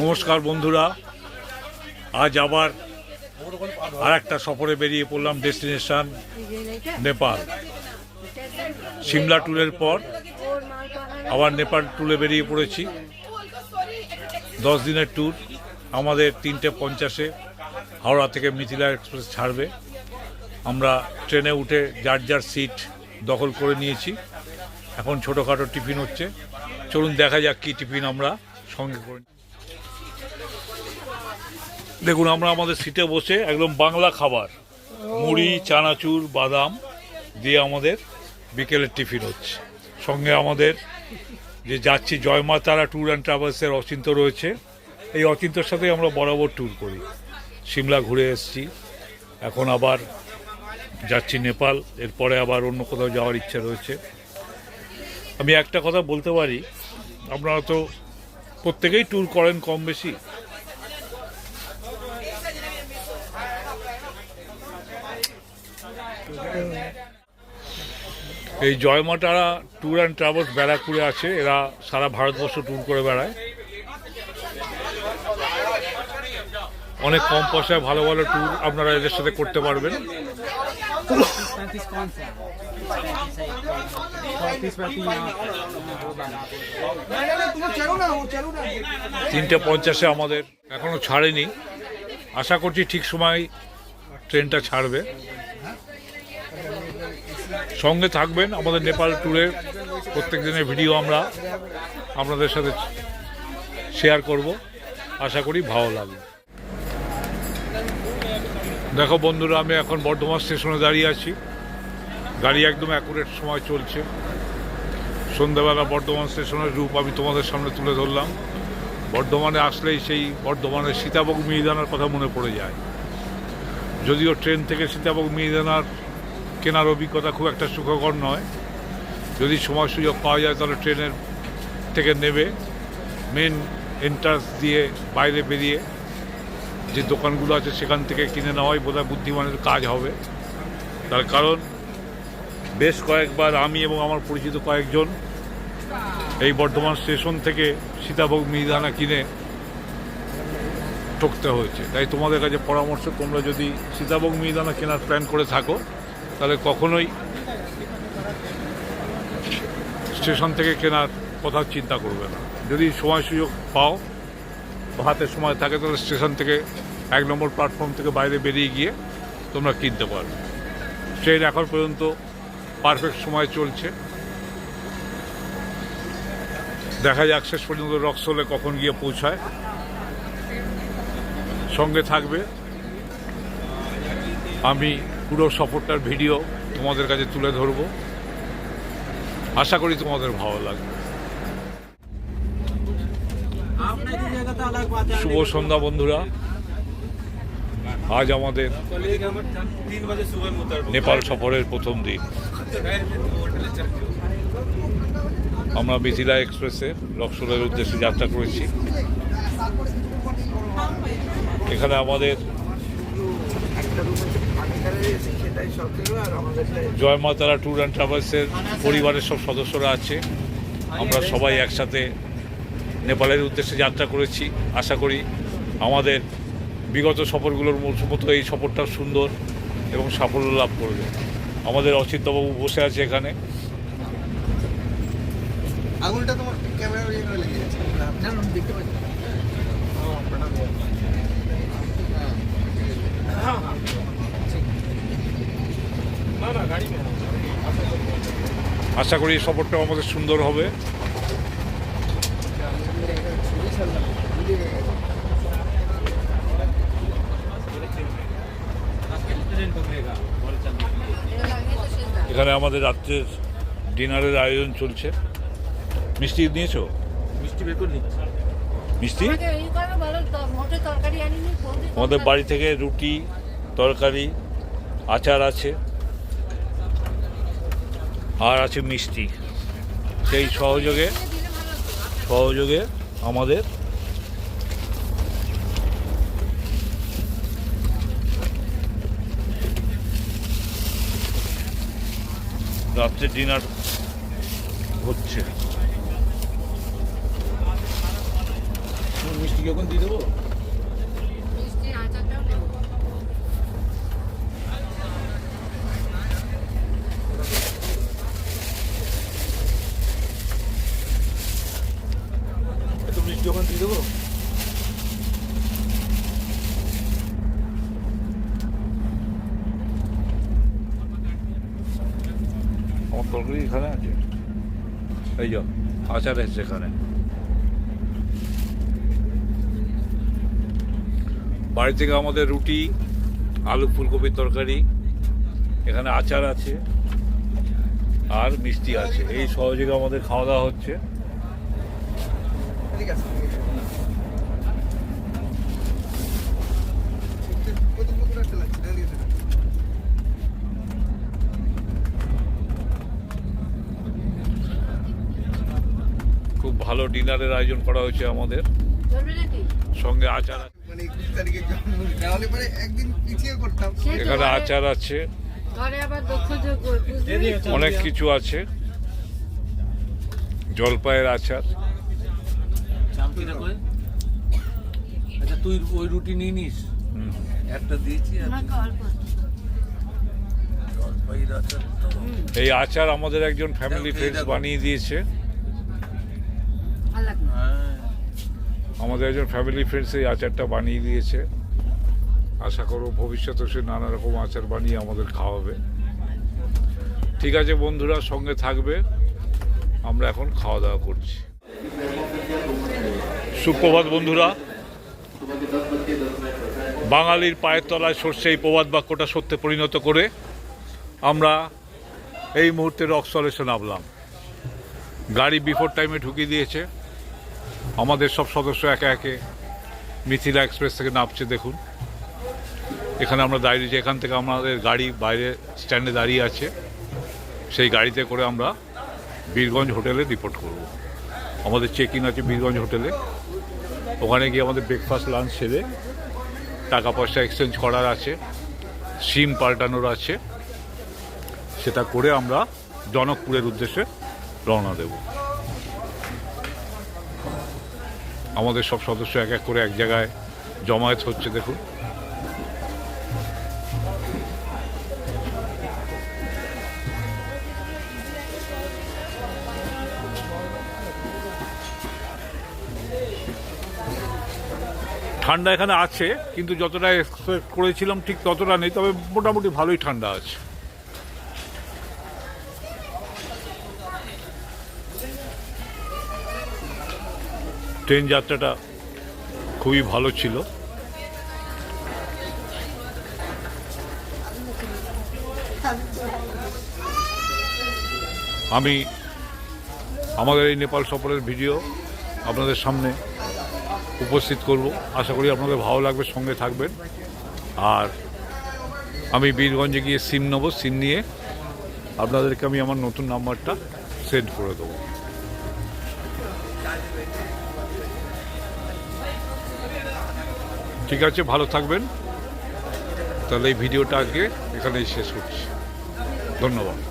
নমস্কার বন্ধুরা, আজ আবার আর একটা সফরে বেরিয়ে পড়লাম। ডেস্টিনেশন নেপাল। সিমলা ট্যুরের পর আবার নেপাল ট্যুরে বেরিয়ে পড়েছি। 10 দিনের ট্যুর। আমাদের 3:50-এ হাওড়া থেকে মিথিলা এক্সপ্রেস ছাড়বে। আমরা ট্রেনে উঠে যার যার সিট দখল করে নিয়েছি। এখন ছোটোখাটো টিফিন হচ্ছে। চলুন দেখা যাক কী টিফিন আমরা সঙ্গে করে। দেখুন, আমরা আমাদের সিটে বসে একদম বাংলা খাবার, মুড়ি, চানাচুর, বাদাম দিয়ে আমাদের বিকেলের টিফিন হচ্ছে। সঙ্গে আমাদের যে যাচ্ছি জয়মা তারা ট্যুর অ্যান্ড ট্রাভেলসের অচিন্ত রয়েছে। এই অচিন্তর সাথেই আমরা বরাবর ট্যুর করি। সিমলা ঘুরে এসেছি, এখন আবার যাচ্ছি নেপাল। এরপরে আবার অন্য কোথাও যাওয়ার ইচ্ছা রয়েছে। আমি একটা কথা বলতে পারি, আপনারা তো প্রত্যেকেই ট্যুর করেন কম বেশি। এই জয়মাতারা ট্যুর অ্যান্ড ট্রাভেলস ব্যারাকপুরে আছে। এরা সারা ভারতবর্ষ ট্যুর করে বেড়ায়। অনেক কম পয়সায় ভালো ভালো ট্যুর আপনারা এদের সাথে করতে পারবেন। 3:50-এ আমাদের এখনো ছাড়েনি। আশা করছি ঠিক সময় ট্রেনটা ছাড়বে। সঙ্গে থাকবেন। আমাদের নেপাল ট্যুরের প্রত্যেক দিনের ভিডিও আমরা আপনাদের সাথে শেয়ার করব। আশা করি ভালো লাগবে। দেখো বন্ধুরা, আমি এখন বর্ধমান স্টেশনে দাঁড়িয়ে আছি। গাড়ি একদম অ্যাকুরেট সময় চলছে। সন্ধ্যাবেলা বর্ধমান স্টেশনের রূপ আমি তোমাদের সামনে তুলে ধরলাম। বর্ধমানে আসলেই সেই বর্ধমানের সীতাভোগ মিহিদানার কথা মনে পড়ে যায়। যদিও ট্রেন থেকে সীতাভোগ মিহিদানার কেনার অভিজ্ঞতা খুব একটা সুখকর নয়। যদি সময় সুযোগ পাওয়া যায় তাহলে ট্রেনের থেকে নেবে মেন এন্ট্রান্স দিয়ে বাইরে বেরিয়ে যে দোকানগুলো আছে সেখান থেকে কিনে নেওয়াই বোধহয় বুদ্ধিমানের কাজ হবে। তার কারণ বেশ কয়েকবার আমি এবং আমার পরিচিত কয়েকজন এই বর্ধমান স্টেশন থেকে সীতাভোগ মিহিদানা কিনে ঠকতে হয়েছে। তাই তোমাদের কাছে পরামর্শ, তোমরা যদি সীতাভোগ মিহিদানা কেনার প্ল্যান করে থাকো তাহলে কখনোই স্টেশন থেকে কেনার কথা চিন্তা করবে না। যদি সময় সুযোগ পাও, হাতে সময় থাকে, তাহলে স্টেশন থেকে 1 নম্বর প্ল্যাটফর্ম থেকে বাইরে বেরিয়ে গিয়ে তোমরা কিনতে পারবে। ট্রেন এখন পর্যন্ত পারফেক্ট সময় চলছে। দেখা যাক শেষ পর্যন্ত রক্সোলে কখন গিয়ে পৌঁছায়। সঙ্গে থাকবে। আমি পুরো সফরটার ভিডিও তোমাদের কাছে তুলে ধরব। আশা করি তোমাদের ভালো লাগবে। শুভ সন্ধ্যা বন্ধুরা। আজ আমাদের নেপাল সফরের প্রথম দিন। আমরা মিথিলা এক্সপ্রেসে রক্সোলের উদ্দেশ্যে যাত্রা করেছি। এখানে আমাদের জয়মা তারা ট্যুর অ্যান্ড ট্রাভেলসের পরিবারের সব সদস্যরা আছে। আমরা সবাই একসাথে নেপালের উদ্দেশ্যে যাত্রা করেছি। আশা করি আমাদের বিগত সফরগুলোর মতো এই সফরটা সুন্দর এবং সাফল্য লাভ করবে। আমাদের অচিন্তবাবু বসে আছে এখানে। আঙুলটা তোমার ক্যামেরা লেগে যাচ্ছে, দেখতে পাচ্ছি। আশা করি এই সফরটাও আমাদের সুন্দর হবে। এখানে আমাদের রাত্রের ডিনারের আয়োজন চলছে। মিষ্টি নিয়েছো? মিষ্টি বের করে নিচ্ছি। মিষ্টি আমাদের বাড়ি থেকে রুটি, তরকারি, আচার আছে, আর আছে মিষ্টি। সেই সহযোগে আমাদের রাত্রে ডিনার হচ্ছে। মিষ্টি যখন দিয়ে দেবো মিষ্টির আচারটাও নেব। এত মিষ্টি যখন দিয়ে দেবো আমার তরকারি এখানে আছে, এই যে আচার এসছে এখানে। বাড়ি থেকে আমাদের রুটি, আলু ফুলকপির তরকারি, এখানে আচার আছে আর মিষ্টি আছে। এই সহযোগে আমাদের খাওয়া দাওয়া হচ্ছে। ঠিক আছে প্রথম প্রথম একটা লাগছে দাঁড়িয়ে থাকা। খুব ভালো ডিনারের আয়োজন করা হয়েছে আমাদের, চলবে নাকি? সঙ্গে আচার আছে। মানে 21 তারিখে জন্মদিন নাহলে পরে একদিন পিছিয়ে করতাম। সেই তো এখানে ঘরে- আচার আছে, ঘরে আবার দক্ষ যোগ্য বুঝলি? অনেক কিছু আছে, জলপাইয়ের আচার। চামচিটা করে আচ্ছা তুই ওই রুটি নিয়ে নিস, একটা দিয়েছি আর আমাকে অল্প। জলপাইয়ের আচার তো এই আচার আমাদের একজন ফ্যামিলি ফ্রেন্ডস বানিয়ে দিয়েছে। ভালো লাগলো। হ্যাঁ আমাদের একজন ফ্যামিলি ফ্রেন্ডস এই আচারটা বানিয়ে দিয়েছে। আশা করব ভবিষ্যতে সে নানা রকম আচার বানিয়ে আমাদের খাওয়াবে। ঠিক আছে বন্ধুরা, সঙ্গে থাকবে, আমরা এখন খাওয়া দাওয়া করছি। সুপ্রভাত বন্ধুরা, বাঙালির পায়ের তলায় সর্ষে এই প্রবাদ বাক্যটা সত্যে পরিণত করে আমরা এই মুহূর্তে রক্সল এসে নামলাম। গাড়ি বিফোর টাইমে ঢুকিয়ে দিয়েছে। আমাদের সব সদস্য একে একে মিথিলা এক্সপ্রেস থেকে নামছে। দেখুন এখানে আমরা দাঁড়িয়েছি, এখান থেকে আমাদের গাড়ি বাইরে স্ট্যান্ডে দাঁড়িয়ে আছে। সেই গাড়িতে করে আমরা বীরগঞ্জ হোটেলে রিপোর্ট করব। আমাদের চেক ইন আছে বীরগঞ্জ হোটেলে। ওখানে গিয়ে আমাদের ব্রেকফাস্ট লাঞ্চ সেরে টাকা পয়সা এক্সচেঞ্জ করার আছে, সিম পাল্টানোর আছে, সেটা করে আমরা জনকপুরের উদ্দেশ্যে রওনা দেব। আমাদের সব সদস্য এক এক করে এক জায়গায় জমায়েত হচ্ছে। দেখুন ঠান্ডা এখানে আছে, কিন্তু যতটা এক্সপেক্ট করেছিলাম ঠিক ততটা নেই, তবে মোটামুটি ভালোই ঠান্ডা আছে। ট্রেন যাত্রাটা খুবই ভালো ছিল। আমি আমাদের এই নেপাল সফরের ভিডিও আপনাদের সামনে উপস্থিত করব। আশা করি আপনাদের ভালো লাগবে, সঙ্গে থাকবেন। আর আমি বীরগঞ্জে গিয়ে সিম নেবো, সিম নিয়ে আপনাদেরকে আমি আমার নতুন নাম্বারটা সেন্ড করে দেবো। ঠিক আছে, ভালো থাকবেন। তাহলে এই ভিডিওটা আজকে এখানেই শেষ করছি। ধন্যবাদ।